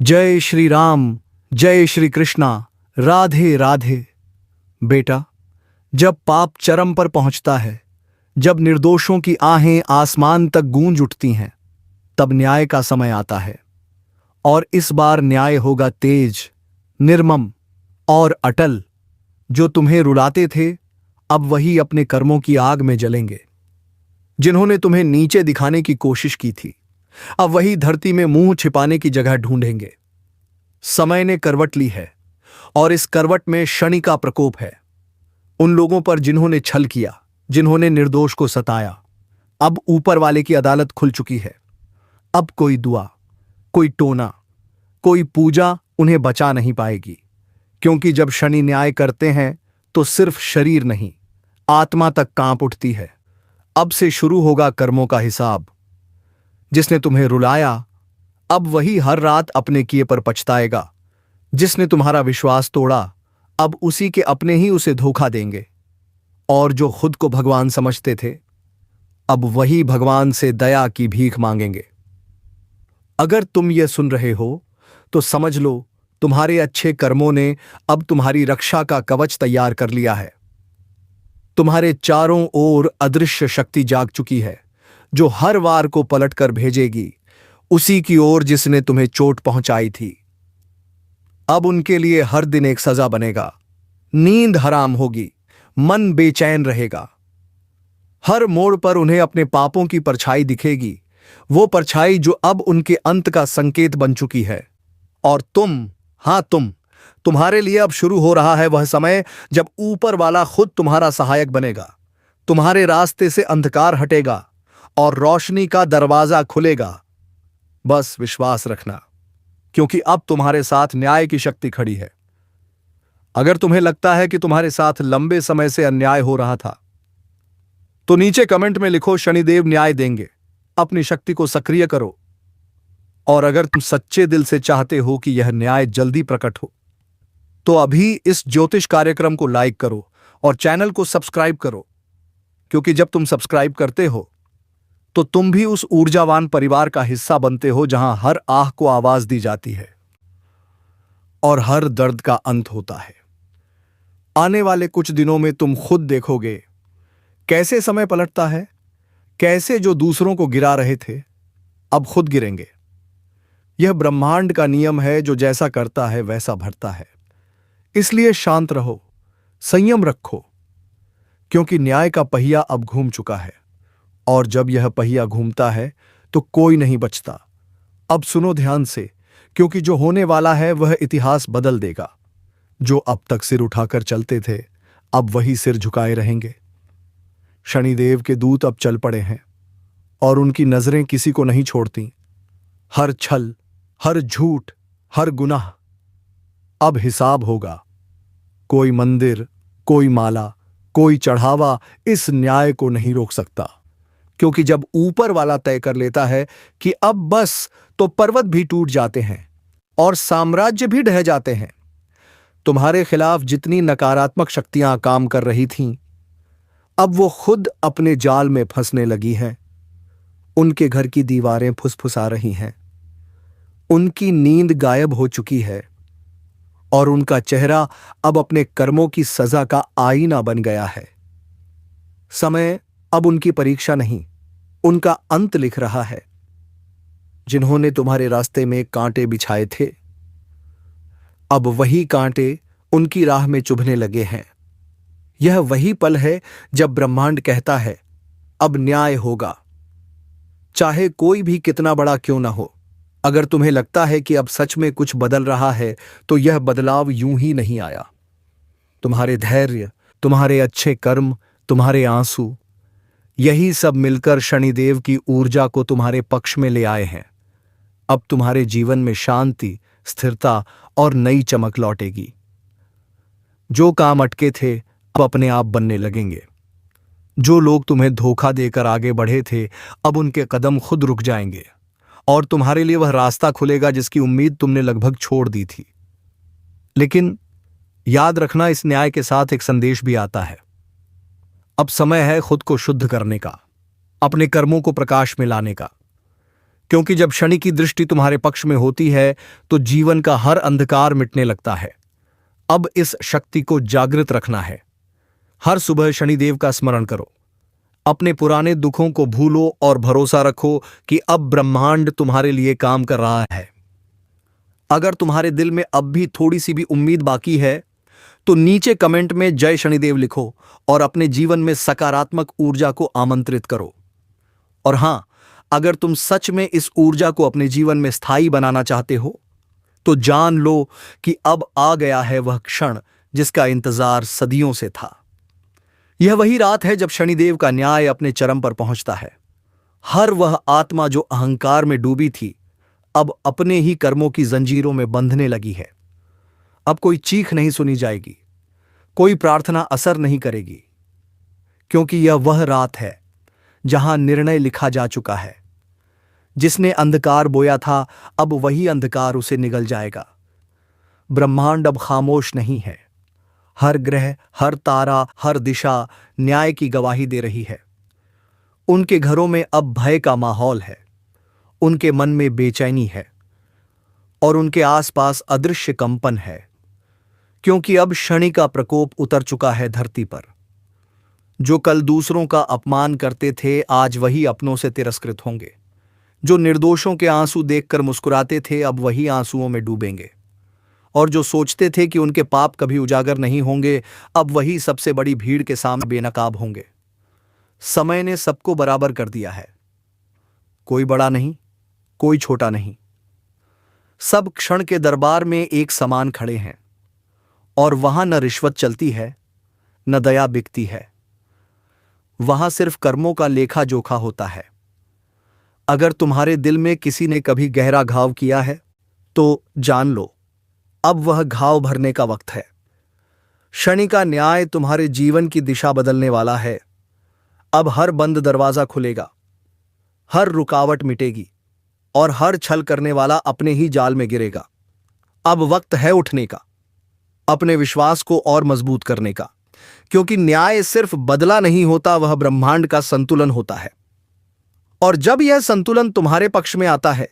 जय श्री राम, जय श्री कृष्णा, राधे राधे। बेटा, जब पाप चरम पर पहुंचता है, जब निर्दोषों की आहें आसमान तक गूंज उठती हैं, तब न्याय का समय आता है। और इस बार न्याय होगा तेज, निर्मम और अटल। जो तुम्हें रुलाते थे, अब वही अपने कर्मों की आग में जलेंगे। जिन्होंने तुम्हें नीचे दिखाने की कोशिश की थी, अब वही धरती में मुंह छिपाने की जगह ढूंढेंगे। समय ने करवट ली है, और इस करवट में शनि का प्रकोप है। उन लोगों पर जिन्होंने छल किया, जिन्होंने निर्दोष को सताया, अब ऊपर वाले की अदालत खुल चुकी है। अब कोई दुआ, कोई टोना, कोई पूजा उन्हें बचा नहीं पाएगी। क्योंकि जब शनि न्याय करते हैं तो सिर्फ शरीर नहीं, आत्मा तक कांप उठती है। अब से शुरू होगा कर्मों का हिसाब। जिसने तुम्हें रुलाया, अब वही हर रात अपने किए पर पछताएगा। जिसने तुम्हारा विश्वास तोड़ा, अब उसी के अपने ही उसे धोखा देंगे। और जो खुद को भगवान समझते थे, अब वही भगवान से दया की भीख मांगेंगे। अगर तुम ये सुन रहे हो तो समझ लो, तुम्हारे अच्छे कर्मों ने अब तुम्हारी रक्षा का कवच तैयार कर लिया है। तुम्हारे चारों ओर अदृश्य शक्ति जाग चुकी है, जो हर वार को पलट कर भेजेगी उसी की ओर जिसने तुम्हें चोट पहुंचाई थी। अब उनके लिए हर दिन एक सजा बनेगा। नींद हराम होगी, मन बेचैन रहेगा। हर मोड़ पर उन्हें अपने पापों की परछाई दिखेगी, वो परछाई जो अब उनके अंत का संकेत बन चुकी है। और तुम, हां तुम्हारे लिए अब शुरू हो रहा है वह समय जब ऊपर वाला खुद तुम्हारा सहायक बनेगा। तुम्हारे रास्ते से अंधकार हटेगा और रोशनी का दरवाजा खुलेगा। बस विश्वास रखना, क्योंकि अब तुम्हारे साथ न्याय की शक्ति खड़ी है। अगर तुम्हें लगता है कि तुम्हारे साथ लंबे समय से अन्याय हो रहा था, तो नीचे कमेंट में लिखो शनिदेव न्याय देंगे। अपनी शक्ति को सक्रिय करो। और अगर तुम सच्चे दिल से चाहते हो कि यह न्याय जल्दी प्रकट हो, तो अभी इस ज्योतिष कार्यक्रम को लाइक करो और चैनल को सब्सक्राइब करो। क्योंकि जब तुम सब्सक्राइब करते हो तो तुम भी उस ऊर्जावान परिवार का हिस्सा बनते हो जहां हर आह को आवाज दी जाती है और हर दर्द का अंत होता है। आने वाले कुछ दिनों में तुम खुद देखोगे कैसे समय पलटता है, कैसे जो दूसरों को गिरा रहे थे अब खुद गिरेंगे। यह ब्रह्मांड का नियम है, जो जैसा करता है वैसा भरता है। इसलिए शांत रहो, संयम रखो, क्योंकि न्याय का पहिया अब घूम चुका है। और जब यह पहिया घूमता है तो कोई नहीं बचता। अब सुनो ध्यान से, क्योंकि जो होने वाला है वह इतिहास बदल देगा। जो अब तक सिर उठाकर चलते थे, अब वही सिर झुकाए रहेंगे। शनिदेव के दूत अब चल पड़े हैं और उनकी नजरें किसी को नहीं छोड़ती। हर छल, हर झूठ, हर गुनाह अब हिसाब होगा। कोई मंदिर, कोई माला, कोई चढ़ावा इस न्याय को नहीं रोक सकता। क्योंकि जब ऊपर वाला तय कर लेता है कि अब बस, तो पर्वत भी टूट जाते हैं और साम्राज्य भी ढह जाते हैं। तुम्हारे खिलाफ जितनी नकारात्मक शक्तियां काम कर रही थीं, अब वो खुद अपने जाल में फंसने लगी हैं। उनके घर की दीवारें फुसफुसा रही हैं, उनकी नींद गायब हो चुकी है और उनका चेहरा अब अपने कर्मों की सजा का आईना बन गया है। समय अब उनकी परीक्षा नहीं, उनका अंत लिख रहा है। जिन्होंने तुम्हारे रास्ते में कांटे बिछाए थे, अब वही कांटे उनकी राह में चुभने लगे हैं। यह वही पल है जब ब्रह्मांड कहता है अब न्याय होगा, चाहे कोई भी कितना बड़ा क्यों ना हो। अगर तुम्हें लगता है कि अब सच में कुछ बदल रहा है, तो यह बदलाव यूं ही नहीं आया। तुम्हारे धैर्य, तुम्हारे अच्छे कर्म, तुम्हारे आंसू, यही सब मिलकर शनिदेव की ऊर्जा को तुम्हारे पक्ष में ले आए हैं। अब तुम्हारे जीवन में शांति, स्थिरता और नई चमक लौटेगी। जो काम अटके थे अब अपने आप बनने लगेंगे। जो लोग तुम्हें धोखा देकर आगे बढ़े थे, अब उनके कदम खुद रुक जाएंगे और तुम्हारे लिए वह रास्ता खुलेगा जिसकी उम्मीद तुमने लगभग छोड़ दी थी। लेकिन याद रखना, इस न्याय के साथ एक संदेश भी आता है। अब समय है खुद को शुद्ध करने का, अपने कर्मों को प्रकाश में लाने का। क्योंकि जब शनि की दृष्टि तुम्हारे पक्ष में होती है तो जीवन का हर अंधकार मिटने लगता है। अब इस शक्ति को जागृत रखना है। हर सुबह शनिदेव का स्मरण करो, अपने पुराने दुखों को भूलो और भरोसा रखो कि अब ब्रह्मांड तुम्हारे लिए काम कर रहा है। अगर तुम्हारे दिल में अब भी थोड़ी सी भी उम्मीद बाकी है तो नीचे कमेंट में जय शनिदेव लिखो और अपने जीवन में सकारात्मक ऊर्जा को आमंत्रित करो। और हां, अगर तुम सच में इस ऊर्जा को अपने जीवन में स्थायी बनाना चाहते हो तो जान लो कि अब आ गया है वह क्षण जिसका इंतजार सदियों से था। यह वही रात है जब शनिदेव का न्याय अपने चरम पर पहुंचता है। हर वह आत्मा जो अहंकार में डूबी थी अब अपने ही कर्मों की जंजीरों में बंधने लगी है। अब कोई चीख नहीं सुनी जाएगी, कोई प्रार्थना असर नहीं करेगी, क्योंकि यह वह रात है जहां निर्णय लिखा जा चुका है। जिसने अंधकार बोया था अब वही अंधकार उसे निगल जाएगा। ब्रह्मांड अब खामोश नहीं है। हर ग्रह, हर तारा, हर दिशा न्याय की गवाही दे रही है। उनके घरों में अब भय का माहौल है, उनके मन में बेचैनी है और उनके आसपास अदृश्य कंपन है, क्योंकि अब शनि का प्रकोप उतर चुका है धरती पर। जो कल दूसरों का अपमान करते थे आज वही अपनों से तिरस्कृत होंगे। जो निर्दोषों के आंसू देखकर मुस्कुराते थे अब वही आंसुओं में डूबेंगे। और जो सोचते थे कि उनके पाप कभी उजागर नहीं होंगे अब वही सबसे बड़ी भीड़ के सामने बेनकाब होंगे। समय ने सबको बराबर कर दिया है, कोई बड़ा नहीं, कोई छोटा नहीं। सब क्षण के दरबार में एक समान खड़े हैं और वहां न रिश्वत चलती है न दया बिकती है। वहां सिर्फ कर्मों का लेखा जोखा होता है। अगर तुम्हारे दिल में किसी ने कभी गहरा घाव किया है तो जान लो अब वह घाव भरने का वक्त है। शनि का न्याय तुम्हारे जीवन की दिशा बदलने वाला है। अब हर बंद दरवाजा खुलेगा, हर रुकावट मिटेगी और हर छल करने वाला अपने ही जाल में गिरेगा। अब वक्त है उठने का, अपने विश्वास को और मजबूत करने का, क्योंकि न्याय सिर्फ बदला नहीं होता, वह ब्रह्मांड का संतुलन होता है। और जब यह संतुलन तुम्हारे पक्ष में आता है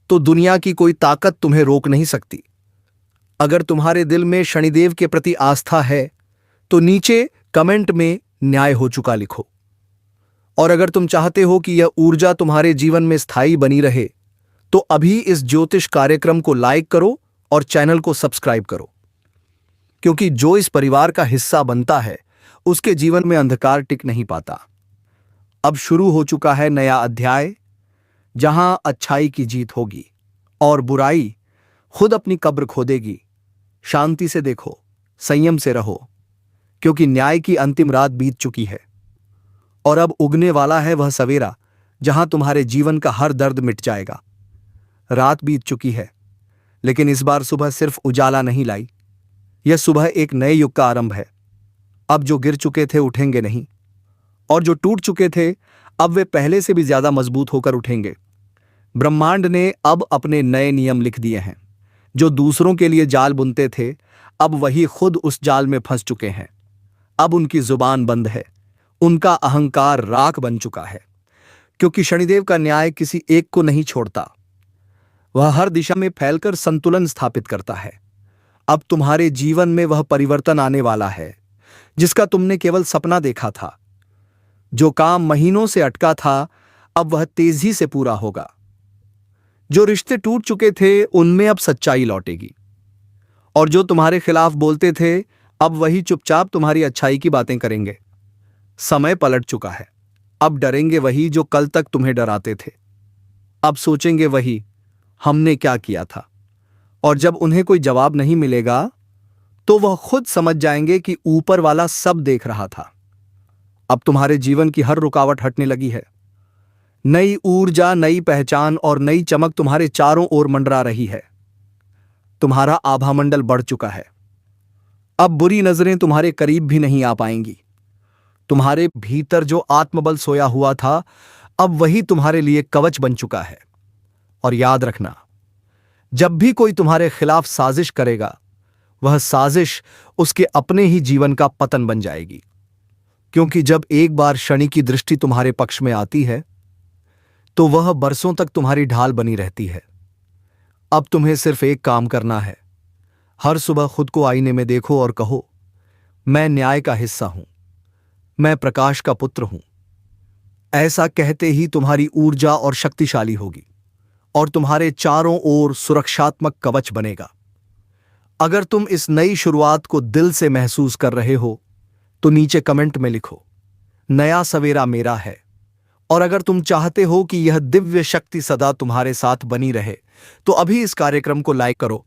तो दुनिया की कोई ताकत तुम्हें रोक नहीं सकती। अगर तुम्हारे दिल में शनिदेव के प्रति आस्था है तो नीचे कमेंट में न्याय हो चुका लिखो। और अगर तुम चाहते हो कि यह ऊर्जा तुम्हारे जीवन में स्थायी बनी रहे तो अभी इस ज्योतिष कार्यक्रम को लाइक करो और चैनल को सब्सक्राइब करो, क्योंकि जो इस परिवार का हिस्सा बनता है उसके जीवन में अंधकार टिक नहीं पाता। अब शुरू हो चुका है नया अध्याय जहां अच्छाई की जीत होगी और बुराई खुद अपनी कब्र खोदेगी। शांति से देखो, संयम से रहो, क्योंकि न्याय की अंतिम रात बीत चुकी है और अब उगने वाला है वह सवेरा जहां तुम्हारे जीवन का हर दर्द मिट जाएगा। रात बीत चुकी है लेकिन इस बार सुबह सिर्फ उजाला नहीं लाई, यह सुबह एक नए युग का आरंभ है। अब जो गिर चुके थे उठेंगे नहीं और जो टूट चुके थे अब वे पहले से भी ज्यादा मजबूत होकर उठेंगे। ब्रह्मांड ने अब अपने नए नियम लिख दिए हैं। जो दूसरों के लिए जाल बुनते थे अब वही खुद उस जाल में फंस चुके हैं। अब उनकी जुबान बंद है, उनका अहंकार राख बन चुका है, क्योंकि शनिदेव का न्याय किसी एक को नहीं छोड़ता, वह हर दिशा में फैलकर संतुलन स्थापित करता है। अब तुम्हारे जीवन में वह परिवर्तन आने वाला है जिसका तुमने केवल सपना देखा था। जो काम महीनों से अटका था अब वह तेजी से पूरा होगा। जो रिश्ते टूट चुके थे उनमें अब सच्चाई लौटेगी और जो तुम्हारे खिलाफ बोलते थे अब वही चुपचाप तुम्हारी अच्छाई की बातें करेंगे। समय पलट चुका है। अब डरेंगे वही जो कल तक तुम्हें डराते थे। अब सोचेंगे वही हमने क्या किया था, और जब उन्हें कोई जवाब नहीं मिलेगा तो वह खुद समझ जाएंगे कि ऊपर वाला सब देख रहा था। अब तुम्हारे जीवन की हर रुकावट हटने लगी है। नई ऊर्जा, नई पहचान और नई चमक तुम्हारे चारों ओर मंडरा रही है। तुम्हारा आभामंडल बढ़ चुका है। अब बुरी नजरें तुम्हारे करीब भी नहीं आ पाएंगी। तुम्हारे भीतर जो आत्मबल सोया हुआ था अब वही तुम्हारे लिए कवच बन चुका है। और याद रखना, जब भी कोई तुम्हारे खिलाफ साजिश करेगा वह साजिश उसके अपने ही जीवन का पतन बन जाएगी, क्योंकि जब एक बार शनि की दृष्टि तुम्हारे पक्ष में आती है तो वह बरसों तक तुम्हारी ढाल बनी रहती है। अब तुम्हें सिर्फ एक काम करना है। हर सुबह खुद को आईने में देखो और कहो, मैं न्याय का हिस्सा हूं, मैं प्रकाश का पुत्र हूं। ऐसा कहते ही तुम्हारी ऊर्जा और शक्तिशाली होगी और तुम्हारे चारों ओर सुरक्षात्मक कवच बनेगा। अगर तुम इस नई शुरुआत को दिल से महसूस कर रहे हो तो नीचे कमेंट में लिखो, नया सवेरा मेरा है। और अगर तुम चाहते हो कि यह दिव्य शक्ति सदा तुम्हारे साथ बनी रहे तो अभी इस कार्यक्रम को लाइक करो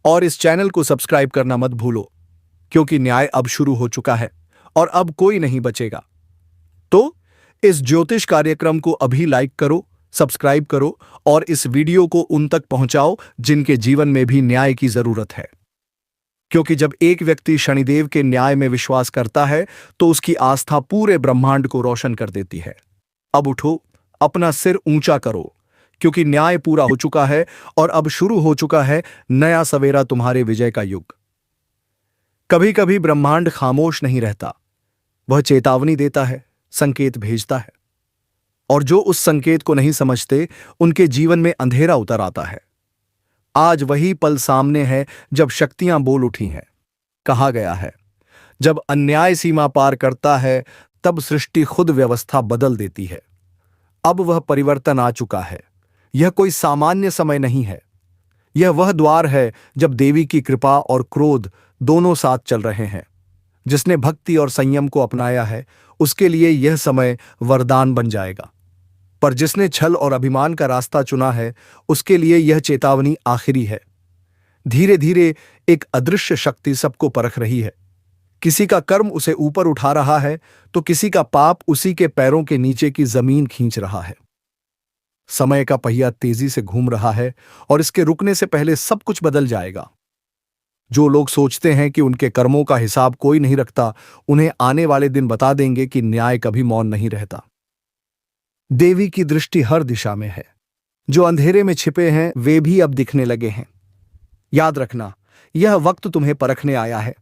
और इस चैनल को सब्सक्राइब करना मत भूलो, क्योंकि न्याय अब शुरू हो चुका है और अब कोई नहीं बचेगा। तो इस ज्योतिष कार्यक्रम को अभी लाइक करो, सब्सक्राइब करो और इस वीडियो को उन तक पहुंचाओ जिनके जीवन में भी न्याय की जरूरत है। क्योंकि जब एक व्यक्ति शनिदेव के न्याय में विश्वास करता है तो उसकी आस्था पूरे ब्रह्मांड को रोशन कर देती है। अब उठो, अपना सिर ऊंचा करो, क्योंकि न्याय पूरा हो चुका है और अब शुरू हो चुका है नया सवेरा, तुम्हारे विजय का युग। कभी कभी ब्रह्मांड खामोश नहीं रहता, वह चेतावनी देता है, संकेत भेजता है, और जो उस संकेत को नहीं समझते उनके जीवन में अंधेरा उतर आता है। आज वही पल सामने है जब शक्तियां बोल उठी हैं। कहा गया है, जब अन्याय सीमा पार करता है तब सृष्टि खुद व्यवस्था बदल देती है। अब वह परिवर्तन आ चुका है। यह कोई सामान्य समय नहीं है, यह वह द्वार है जब देवी की कृपा और क्रोध दोनों साथ चल रहे हैं। जिसने भक्ति और संयम को अपनाया है उसके लिए यह समय वरदान बन जाएगा, पर जिसने छल और अभिमान का रास्ता चुना है उसके लिए यह चेतावनी आखिरी है। धीरे धीरे एक अदृश्य शक्ति सबको परख रही है। किसी का कर्म उसे ऊपर उठा रहा है तो किसी का पाप उसी के पैरों के नीचे की जमीन खींच रहा है। समय का पहिया तेजी से घूम रहा है और इसके रुकने से पहले सब कुछ बदल जाएगा। जो लोग सोचते हैं कि उनके कर्मों का हिसाब कोई नहीं रखता, उन्हें आने वाले दिन बता देंगे कि न्याय कभी मौन नहीं रहता। देवी की दृष्टि हर दिशा में है। जो अंधेरे में छिपे हैं वे भी अब दिखने लगे हैं। याद रखना, यह वक्त तुम्हें परखने आया है।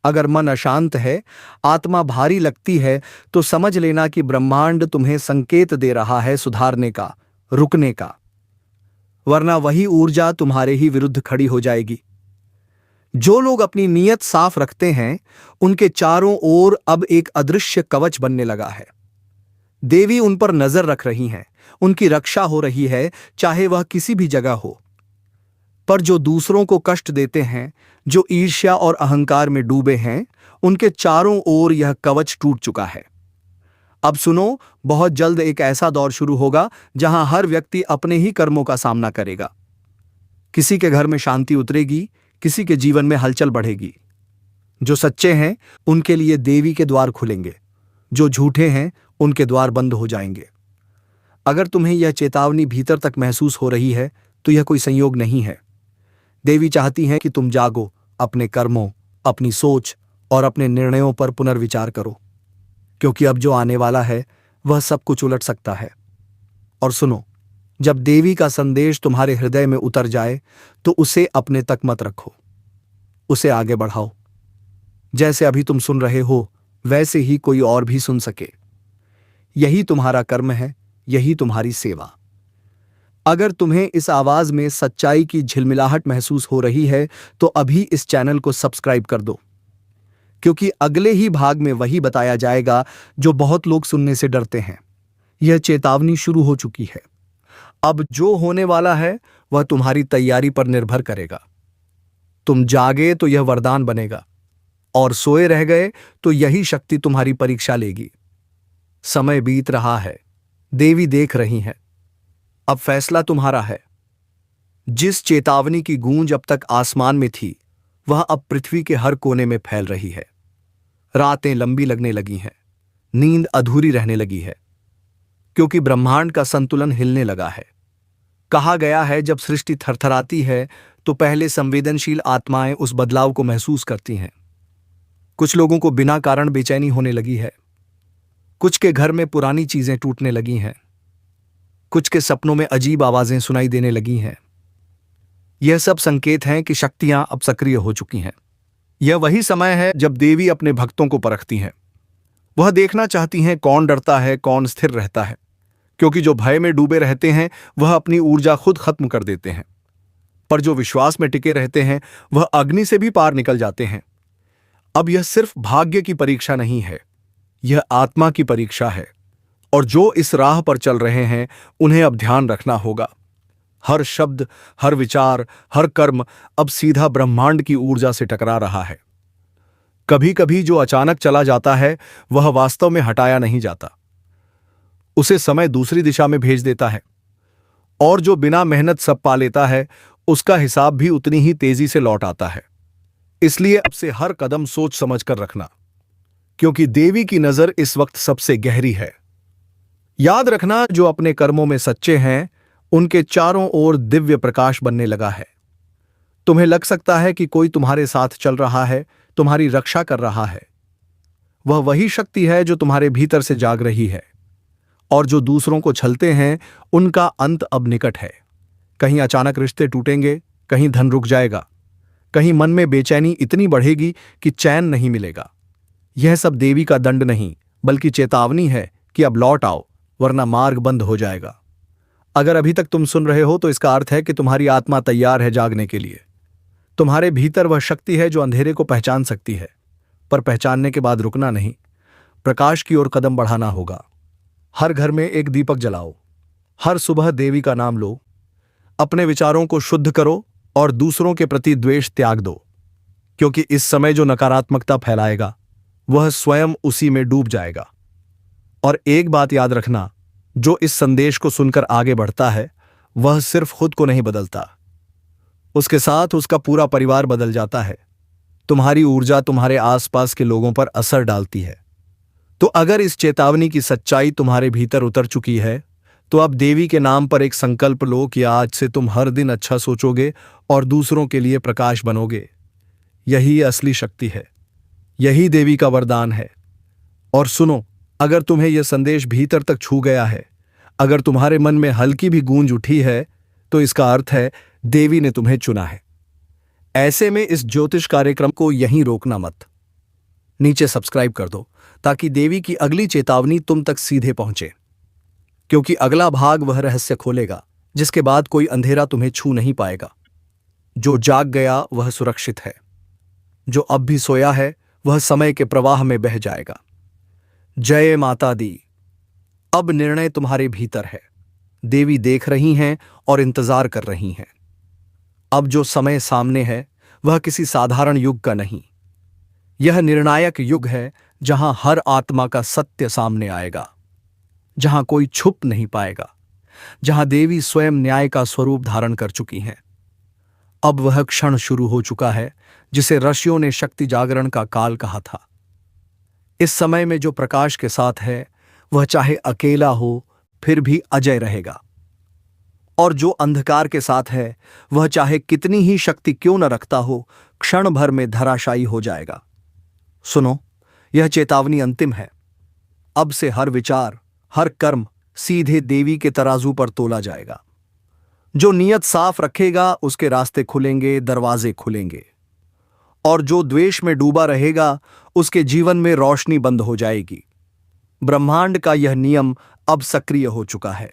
अगर मन अशांत है, आत्मा भारी लगती है, तो समझ लेना कि ब्रह्मांड तुम्हें संकेत दे रहा है सुधारने का, रुकने का, वरना वही ऊर्जा तुम्हारे ही विरुद्ध खड़ी हो जाएगी। जो लोग अपनी नीयत साफ रखते हैं उनके चारों ओर अब एक अदृश्य कवच बनने लगा है। देवी उन पर नजर रख रही हैं, उनकी रक्षा हो रही है, चाहे वह किसी भी जगह हो। पर जो दूसरों को कष्ट देते हैं, जो ईर्ष्या और अहंकार में डूबे हैं, उनके चारों ओर यह कवच टूट चुका है। अब सुनो, बहुत जल्द एक ऐसा दौर शुरू होगा जहां हर व्यक्ति अपने ही कर्मों का सामना करेगा। किसी के घर में शांति उतरेगी, किसी के जीवन में हलचल बढ़ेगी। जो सच्चे हैं उनके लिए देवी के द्वार खुलेंगे, जो झूठे हैं उनके द्वार बंद हो जाएंगे। अगर तुम्हें यह चेतावनी भीतर तक महसूस हो रही है तो यह कोई संयोग नहीं है। देवी चाहती है कि तुम जागो, अपने कर्मों, अपनी सोच और अपने निर्णयों पर पुनर्विचार करो, क्योंकि अब जो आने वाला है वह सब कुछ उलट सकता है। और सुनो, जब देवी का संदेश तुम्हारे हृदय में उतर जाए तो उसे अपने तक मत रखो, उसे आगे बढ़ाओ। जैसे अभी तुम सुन रहे हो वैसे ही कोई और भी सुन सके। यही तुम्हारा कर्म है, यही तुम्हारी सेवा। अगर तुम्हें इस आवाज में सच्चाई की झिलमिलाहट महसूस हो रही है तो अभी इस चैनल को सब्सक्राइब कर दो, क्योंकि अगले ही भाग में वही बताया जाएगा जो बहुत लोग सुनने से डरते हैं। यह चेतावनी शुरू हो चुकी है। अब जो होने वाला है वह तुम्हारी तैयारी पर निर्भर करेगा। तुम जागे तो यह वरदान बनेगा, और सोए रह गए तो यही शक्ति तुम्हारी परीक्षा लेगी। समय बीत रहा है, देवी देख रही हैं। अब फैसला तुम्हारा है। जिस चेतावनी की गूंज अब तक आसमान में थी वह अब पृथ्वी के हर कोने में फैल रही है। रातें लंबी लगने लगी हैं, नींद अधूरी रहने लगी है, क्योंकि ब्रह्मांड का संतुलन हिलने लगा है। कहा गया है, जब सृष्टि थरथराती है तो पहले संवेदनशील आत्माएं उस बदलाव को महसूस करती हैं। कुछ लोगों को बिना कारण बेचैनी होने लगी है, कुछ के घर में पुरानी चीजें टूटने लगी हैं, कुछ के सपनों में अजीब आवाजें सुनाई देने लगी हैं। यह सब संकेत हैं कि शक्तियां अब सक्रिय हो चुकी हैं। यह वही समय है जब देवी अपने भक्तों को परखती हैं। वह देखना चाहती हैं कौन डरता है, कौन स्थिर रहता है, क्योंकि जो भय में डूबे रहते हैं वह अपनी ऊर्जा खुद खत्म कर देते हैं, पर जो विश्वास में टिके रहते हैं वह अग्नि से भी पार निकल जाते हैं। अब यह सिर्फ भाग्य की परीक्षा नहीं है, यह आत्मा की परीक्षा है। और जो इस राह पर चल रहे हैं उन्हें अब ध्यान रखना होगा। हर शब्द, हर विचार, हर कर्म अब सीधा ब्रह्मांड की ऊर्जा से टकरा रहा है। कभी कभी जो अचानक चला जाता है वह वास्तव में हटाया नहीं जाता, उसे समय दूसरी दिशा में भेज देता है। और जो बिना मेहनत सब पा लेता है उसका हिसाब भी उतनी ही तेजी से लौट आता है। इसलिए अब से हर कदम सोच समझ कर रखना, क्योंकि देवी की नजर इस वक्त सबसे गहरी है। याद रखना, जो अपने कर्मों में सच्चे हैं उनके चारों ओर दिव्य प्रकाश बनने लगा है। तुम्हें लग सकता है कि कोई तुम्हारे साथ चल रहा है, तुम्हारी रक्षा कर रहा है। वह वही शक्ति है जो तुम्हारे भीतर से जाग रही है। और जो दूसरों को छलते हैं उनका अंत अब निकट है। कहीं अचानक रिश्ते टूटेंगे, कहीं धन रुक जाएगा, कहीं मन में बेचैनी इतनी बढ़ेगी कि चैन नहीं मिलेगा। यह सब देवी का दंड नहीं बल्कि चेतावनी है कि अब लौट आओ, वरना मार्ग बंद हो जाएगा। अगर अभी तक तुम सुन रहे हो तो इसका अर्थ है कि तुम्हारी आत्मा तैयार है जागने के लिए। तुम्हारे भीतर वह शक्ति है जो अंधेरे को पहचान सकती है, पर पहचानने के बाद रुकना नहीं, प्रकाश की ओर कदम बढ़ाना होगा। हर घर में एक दीपक जलाओ, हर सुबह देवी का नाम लो, अपने विचारों को शुद्ध करो और दूसरों के प्रति द्वेष त्याग दो, क्योंकि इस समय जो नकारात्मकता फैलाएगा वह स्वयं उसी में डूब जाएगा। और एक बात याद रखना, जो इस संदेश को सुनकर आगे बढ़ता है वह सिर्फ खुद को नहीं बदलता, उसके साथ उसका पूरा परिवार बदल जाता है। तुम्हारी ऊर्जा तुम्हारे आसपास के लोगों पर असर डालती है। तो अगर इस चेतावनी की सच्चाई तुम्हारे भीतर उतर चुकी है तो अब देवी के नाम पर एक संकल्प लो कि आज से तुम हर दिन अच्छा सोचोगे और दूसरों के लिए प्रकाश बनोगे। यही असली शक्ति है, यही देवी का वरदान है। और सुनो, अगर तुम्हें यह संदेश भीतर तक छू गया है, अगर तुम्हारे मन में हल्की भी गूंज उठी है, तो इसका अर्थ है देवी ने तुम्हें चुना है। ऐसे में इस ज्योतिष कार्यक्रम को यहीं रोकना मत। नीचे सब्सक्राइब कर दो ताकि देवी की अगली चेतावनी तुम तक सीधे पहुंचे, क्योंकि अगला भाग वह रहस्य खोलेगा जिसके बाद कोई अंधेरा तुम्हें छू नहीं पाएगा। जो जाग गया वह सुरक्षित है, जो अब भी सोया है वह समय के प्रवाह में बह जाएगा। जय माता दी। अब निर्णय तुम्हारे भीतर है। देवी देख रही हैं और इंतजार कर रही हैं। अब जो समय सामने है वह किसी साधारण युग का नहीं, यह निर्णायक युग है जहां हर आत्मा का सत्य सामने आएगा, जहां कोई छुप नहीं पाएगा, जहां देवी स्वयं न्याय का स्वरूप धारण कर चुकी हैं। अब वह क्षण शुरू हो चुका है जिसे ऋषियों ने शक्ति जागरण का काल कहा था। इस समय में जो प्रकाश के साथ है वह चाहे अकेला हो फिर भी अजय रहेगा, और जो अंधकार के साथ है वह चाहे कितनी ही शक्ति क्यों न रखता हो, क्षण भर में धराशायी हो जाएगा। सुनो, यह चेतावनी अंतिम है। अब से हर विचार, हर कर्म सीधे देवी के तराजू पर तोला जाएगा। जो नियत साफ रखेगा उसके रास्ते खुलेंगे, दरवाजे खुलेंगे, और जो द्वेष में डूबा रहेगा उसके जीवन में रोशनी बंद हो जाएगी। ब्रह्मांड का यह नियम अब सक्रिय हो चुका है।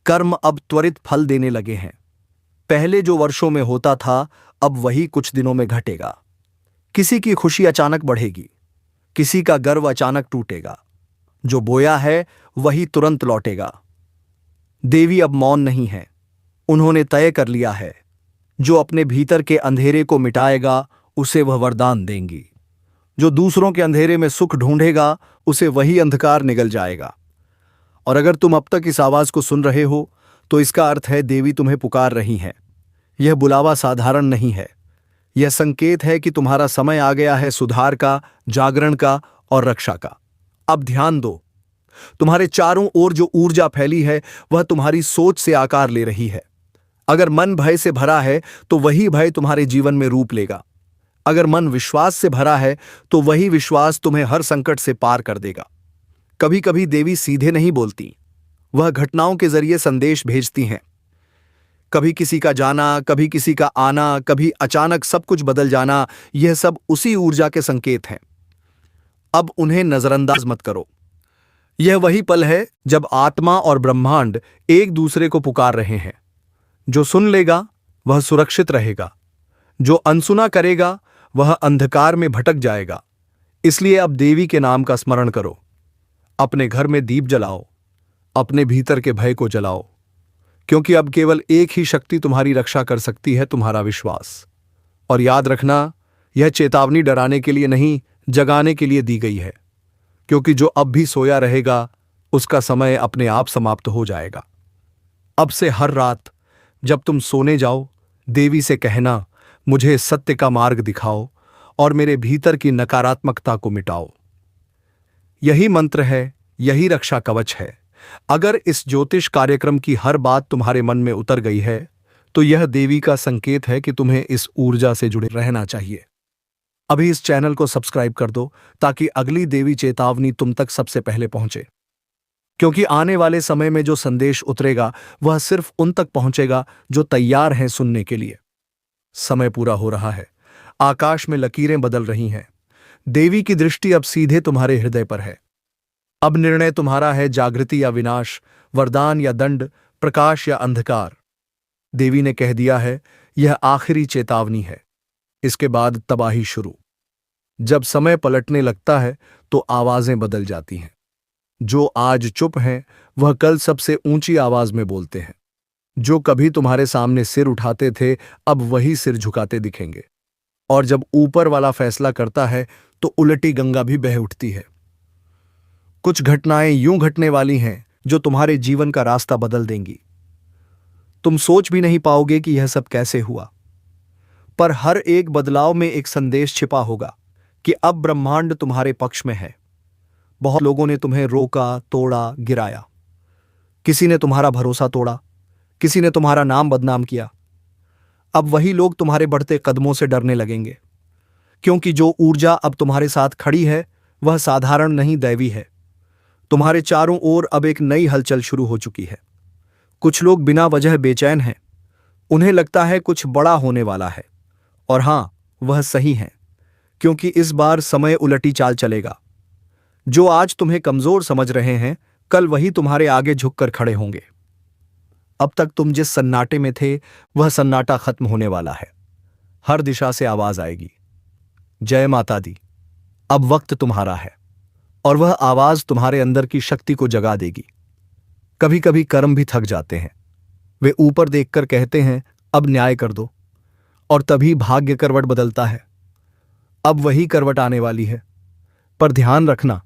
कर्म अब त्वरित फल देने लगे हैं। पहले जो वर्षों में होता था अब वही कुछ दिनों में घटेगा। किसी की खुशी अचानक बढ़ेगी, किसी का गर्व अचानक टूटेगा। जो बोया है वही तुरंत लौटेगा। देवी अब मौन नहीं है, उन्होंने तय कर लिया है। जो अपने भीतर के अंधेरे को मिटाएगा उसे वह वरदान देंगी। जो दूसरों के अंधेरे में सुख ढूंढेगा उसे वही अंधकार निगल जाएगा। और अगर तुम अब तक इस आवाज को सुन रहे हो तो इसका अर्थ है देवी तुम्हें पुकार रही है। यह बुलावा साधारण नहीं है, यह संकेत है कि तुम्हारा समय आ गया है सुधार का, जागरण का और रक्षा का। अब ध्यान दो, तुम्हारे चारों ओर जो ऊर्जा फैली है वह तुम्हारी सोच से आकार ले रही है। अगर मन भय से भरा है तो वही भय तुम्हारे जीवन में रूप लेगा। अगर मन विश्वास से भरा है तो वही विश्वास तुम्हें हर संकट से पार कर देगा। कभी कभी देवी सीधे नहीं बोलती, वह घटनाओं के जरिए संदेश भेजती हैं। कभी किसी का जाना, कभी किसी का आना, कभी अचानक सब कुछ बदल जाना, यह सब उसी ऊर्जा के संकेत हैं। अब उन्हें नजरअंदाज मत करो। यह वही पल है जब आत्मा और ब्रह्मांड एक दूसरे को पुकार रहे हैं। जो सुन लेगा वह सुरक्षित रहेगा, जो अनसुना करेगा वह अंधकार में भटक जाएगा। इसलिए अब देवी के नाम का स्मरण करो, अपने घर में दीप जलाओ, अपने भीतर के भय को जलाओ, क्योंकि अब केवल एक ही शक्ति तुम्हारी रक्षा कर सकती है, तुम्हारा विश्वास। और याद रखना, यह चेतावनी डराने के लिए नहीं, जगाने के लिए दी गई है, क्योंकि जो अब भी सोया रहेगा उसका समय अपने आप समाप्त हो जाएगा। अब से हर रात जब तुम सोने जाओ, देवी से कहना, मुझे सत्य का मार्ग दिखाओ और मेरे भीतर की नकारात्मकता को मिटाओ। यही मंत्र है, यही रक्षा कवच है। अगर इस ज्योतिष कार्यक्रम की हर बात तुम्हारे मन में उतर गई है तो यह देवी का संकेत है कि तुम्हें इस ऊर्जा से जुड़े रहना चाहिए। अभी इस चैनल को सब्सक्राइब कर दो ताकि अगली देवी चेतावनी तुम तक सबसे पहले पहुंचे, क्योंकि आने वाले समय में जो संदेश उतरेगा वह सिर्फ उन तक पहुंचेगा जो तैयार हैं सुनने के लिए। समय पूरा हो रहा है, आकाश में लकीरें बदल रही हैं। देवी की दृष्टि अब सीधे तुम्हारे हृदय पर है। अब निर्णय तुम्हारा है, जागृति या विनाश, वरदान या दंड, प्रकाश या अंधकार। देवी ने कह दिया है, यह आखिरी चेतावनी है, इसके बाद तबाही शुरू। जब समय पलटने लगता है तो आवाजें बदल जाती हैं। जो आज चुप हैं वह कल सबसे ऊंची आवाज में बोलते हैं। जो कभी तुम्हारे सामने सिर उठाते थे अब वही सिर झुकाते दिखेंगे। और जब ऊपर वाला फैसला करता है तो उलटी गंगा भी बह उठती है। कुछ घटनाएं यूं घटने वाली हैं जो तुम्हारे जीवन का रास्ता बदल देंगी। तुम सोच भी नहीं पाओगे कि यह सब कैसे हुआ, पर हर एक बदलाव में एक संदेश छिपा होगा कि अब ब्रह्मांड तुम्हारे पक्ष में है। बहुत लोगों ने तुम्हें रोका, तोड़ा, गिराया। किसी ने तुम्हारा भरोसा तोड़ा, किसी ने तुम्हारा नाम बदनाम किया। अब वही लोग तुम्हारे बढ़ते कदमों से डरने लगेंगे, क्योंकि जो ऊर्जा अब तुम्हारे साथ खड़ी है वह साधारण नहीं, दैवी है। तुम्हारे चारों ओर अब एक नई हलचल शुरू हो चुकी है। कुछ लोग बिना वजह बेचैन हैं, उन्हें लगता है कुछ बड़ा होने वाला है। और हां, वह सही है, क्योंकि इस बार समय उलटी चाल चलेगा। जो आज तुम्हें कमजोर समझ रहे हैं कल वही तुम्हारे आगे झुककर खड़े होंगे। अब तक तुम जिस सन्नाटे में थे वह सन्नाटा खत्म होने वाला है। हर दिशा से आवाज आएगी, जय माता दी। अब वक्त तुम्हारा है, और वह आवाज तुम्हारे अंदर की शक्ति को जगा देगी। कभी कभी कर्म भी थक जाते हैं, वे ऊपर देखकर कहते हैं अब न्याय कर दो, और तभी भाग्य करवट बदलता है। अब वही करवट आने वाली है। पर ध्यान रखना,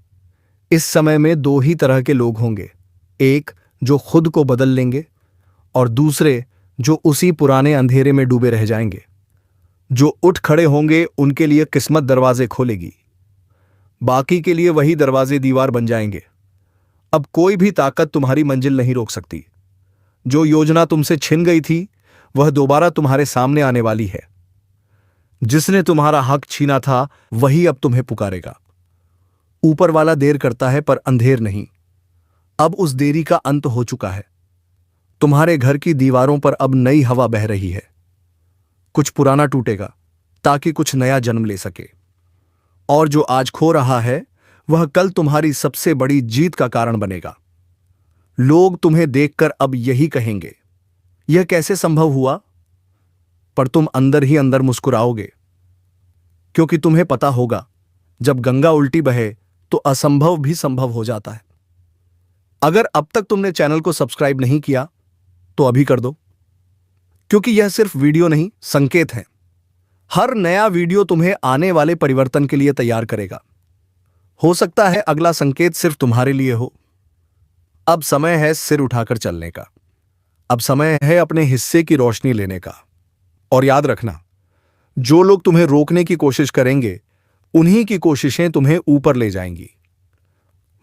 इस समय में दो ही तरह के लोग होंगे, एक जो खुद को बदल लेंगे और दूसरे जो उसी पुराने अंधेरे में डूबे रह जाएंगे। जो उठ खड़े होंगे उनके लिए किस्मत दरवाजे खोलेगी, बाकी के लिए वही दरवाजे दीवार बन जाएंगे। अब कोई भी ताकत तुम्हारी मंजिल नहीं रोक सकती। जो योजना तुमसे छिन गई थी वह दोबारा तुम्हारे सामने आने वाली है। जिसने तुम्हारा हक छीना था वही अब तुम्हें पुकारेगा। ऊपर वाला देर करता है पर अंधेर नहीं। अब उस देरी का अंत हो चुका है। तुम्हारे घर की दीवारों पर अब नई हवा बह रही है। कुछ पुराना टूटेगा ताकि कुछ नया जन्म ले सके। और जो आज खो रहा है वह कल तुम्हारी सबसे बड़ी जीत का कारण बनेगा। लोग तुम्हें देखकर अब यही कहेंगे, यह कैसे संभव हुआ? पर तुम अंदर ही अंदर मुस्कुराओगे, क्योंकि तुम्हें पता होगा जब गंगा उल्टी बहे तो असंभव भी संभव हो जाता है। अगर अब तक तुमने चैनल को सब्सक्राइब नहीं किया तो अभी कर दो, क्योंकि यह सिर्फ वीडियो नहीं, संकेत है। हर नया वीडियो तुम्हें आने वाले परिवर्तन के लिए तैयार करेगा। हो सकता है अगला संकेत सिर्फ तुम्हारे लिए हो। अब समय है सिर उठाकर चलने का। अब समय है अपने हिस्से की रोशनी लेने का। और याद रखना, जो लोग तुम्हें रोकने की कोशिश करेंगे उन्हीं की कोशिशें तुम्हें ऊपर ले जाएंगी।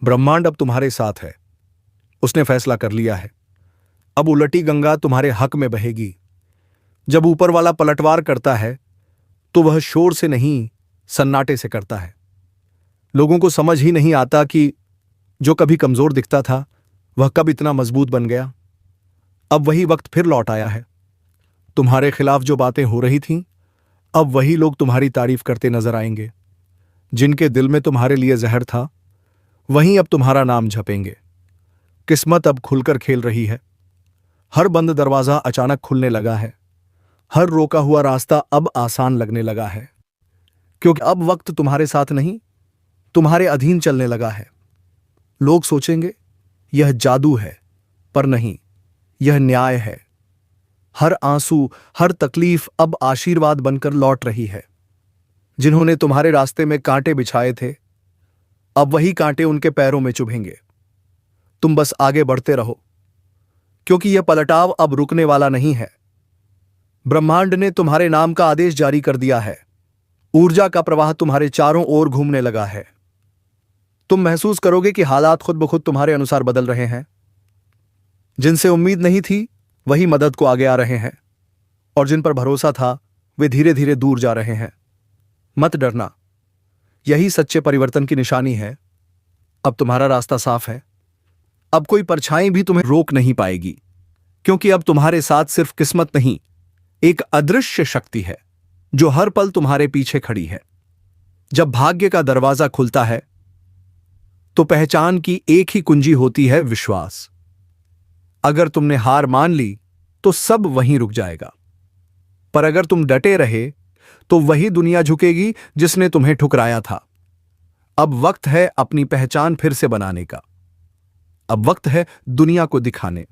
ब्रह्मांड अब तुम्हारे साथ है, उसने फैसला कर लिया है। अब उलटी गंगा तुम्हारे हक में बहेगी। जब ऊपर वाला पलटवार करता है तो वह शोर से नहीं, सन्नाटे से करता है। लोगों को समझ ही नहीं आता कि जो कभी कमजोर दिखता था वह कब इतना मजबूत बन गया। अब वही वक्त फिर लौट आया है। तुम्हारे खिलाफ जो बातें हो रही थीं, अब वही लोग तुम्हारी तारीफ करते नजर आएंगे। जिनके दिल में तुम्हारे लिए जहर था वहीं अब तुम्हारा नाम झपेंगे। किस्मत अब खुलकर खेल रही है। हर बंद दरवाजा अचानक खुलने लगा है। हर रोका हुआ रास्ता अब आसान लगने लगा है, क्योंकि अब वक्त तुम्हारे साथ नहीं, तुम्हारे अधीन चलने लगा है। लोग सोचेंगे यह जादू है, पर नहीं, यह न्याय है। हर आंसू, हर तकलीफ अब आशीर्वाद बनकर लौट रही है। जिन्होंने तुम्हारे रास्ते में कांटे बिछाए थे, अब वही कांटे उनके पैरों में चुभेंगे। तुम बस आगे बढ़ते रहो, क्योंकि यह पलटाव अब रुकने वाला नहीं है। ब्रह्मांड ने तुम्हारे नाम का आदेश जारी कर दिया है। ऊर्जा का प्रवाह तुम्हारे चारों ओर घूमने लगा है। तुम महसूस करोगे कि हालात खुद ब खुद तुम्हारे अनुसार बदल रहे हैं। जिनसे उम्मीद नहीं थी, वही मदद को आगे आ रहे हैं, और जिन पर भरोसा था, वे धीरे धीरे दूर जा रहे हैं। मत डरना, यही सच्चे परिवर्तन की निशानी है। अब तुम्हारा रास्ता साफ है। अब कोई परछाई भी तुम्हें रोक नहीं पाएगी, क्योंकि अब तुम्हारे साथ सिर्फ किस्मत नहीं, एक अदृश्य शक्ति है जो हर पल तुम्हारे पीछे खड़ी है। जब भाग्य का दरवाजा खुलता है, तो पहचान की एक ही कुंजी होती है, विश्वास। अगर तुमने हार मान ली, तो सब वहीं रुक जाएगा। पर अगर तुम डटे रहे, तो वही दुनिया झुकेगी जिसने तुम्हें ठुकराया था। अब वक्त है अपनी पहचान फिर से बनाने का। अब वक्त है दुनिया को दिखाने